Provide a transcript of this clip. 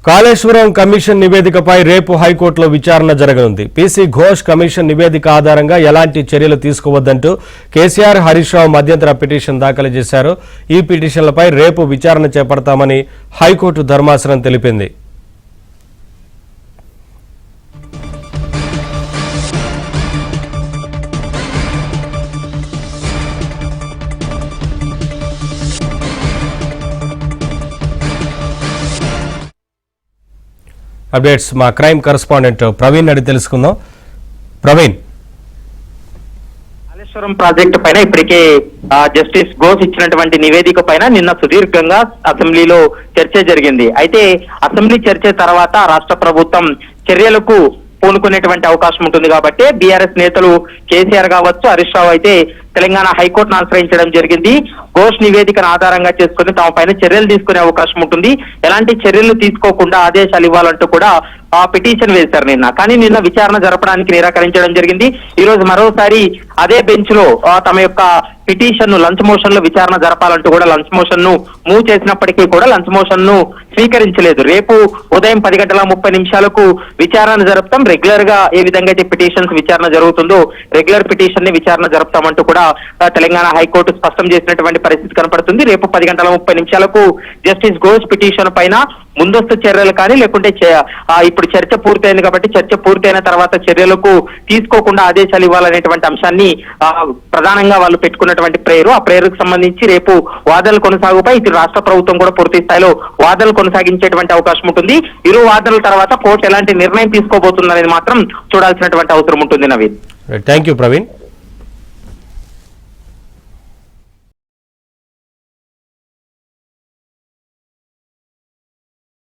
Kaleshwaram commission నివేదికపై రేపు హైకోర్టులో విచారణ జరగనుంది. పీసీ ఘోష్ కమిషన్ నివేదిక ఆధారంగా ఎలాంటి చర్యలు తీసుకోవద్దంటూ కేసీఆర్, హరీష్ రావు మధ్యంతర పిటిషన్ దాఖలు చేశారు. ఈ పిటిషన్లపై రేపు విచారణ చేపడతామని హైకోర్టు ధర్మాసనం తెలిపింది. అప్డేట్స్ మా క్రైమ్ కరెస్పాండెంట్ ప్రవీణ్ అడిగి తెలుసుకుందాం. ప్రవీణ్, కాళేశ్వరం ప్రాజెక్టు పైన ఇప్పటికే జస్టిస్ ఘోష్ ఇచ్చినటువంటి నివేదిక పైన నిన్న సుదీర్ఘంగా అసెంబ్లీలో చర్చ జరిగింది. అయితే అసెంబ్లీ చర్చ తర్వాత రాష్ట్ర ప్రభుత్వం చర్యలకు పూనుకునేటువంటి అవకాశం ఉంటుంది కాబట్టి బీఆర్ఎస్ నేతలు కేసీఆర్ కావచ్చు, హరీష్ రావు అయితే తెలంగాణ హైకోర్టును ఆశ్రయించడం జరిగింది. ఘోష్ నివేదికను ఆధారంగా చేసుకుని తమ పైన చర్యలు తీసుకునే అవకాశం ఉంటుంది. ఎలాంటి చర్యలు తీసుకోకుండా ఆదేశాలు ఇవ్వాలంటూ కూడా పిటిషన్ వేశారు నిన్న. కానీ నిన్న విచారణ జరపడానికి నిరాకరించడం జరిగింది. ఈ రోజు మరోసారి అదే బెంచ్ లో తమ యొక్క పిటిషన్ ను లంచ్ మోషన్ లో విచారణ జరపాలంటూ కూడా లంచ్ మోషన్ ను మూవ్ చేసినప్పటికీ కూడా లంచ్ మోషన్ ను స్వీకరించలేదు. రేపు ఉదయం 10:30 విచారణ జరుపుతాం. రెగ్యులర్ గా ఏ విధంగా అయితే పిటిషన్స్ విచారణ జరుగుతుందో రెగ్యులర్ పిటిషన్ ని విచారణ జరుపుతామంటూ కూడా తెలంగాణ హైకోర్టు స్పష్టం చేసినటువంటి పరిస్థితి కనపడుతుంది. రేపు 10:30 జస్టిస్ ఘోష్ పిటిషన్ పైన ముందస్తు చర్యలు కానీ లేకుంటే ఇప్పుడు చర్చ పూర్తయింది కాబట్టి చర్చ పూర్తయిన తర్వాత చర్యలకు తీసుకోకుండా ఆదేశాలు ఇవ్వాలనేటువంటి అంశాన్ని ప్రధానంగా వాళ్ళు పెట్టుకున్నటువంటి ప్రేయర్. ఆ ప్రేయర్ కు సంబంధించి రేపు వాదనలు కొనసాగుపై ఇటు రాష్ట్ర ప్రభుత్వం కూడా పూర్తి స్థాయిలో వాదనలు కొనసాగించేటువంటి అవకాశం ఉంటుంది. ఇరు వాదనల తర్వాత కోర్టు ఎలాంటి నిర్ణయం తీసుకోబోతుంది అనేది మాత్రం చూడాల్సినటువంటి అవసరం ఉంటుంది. Naveen, thank you Praveen.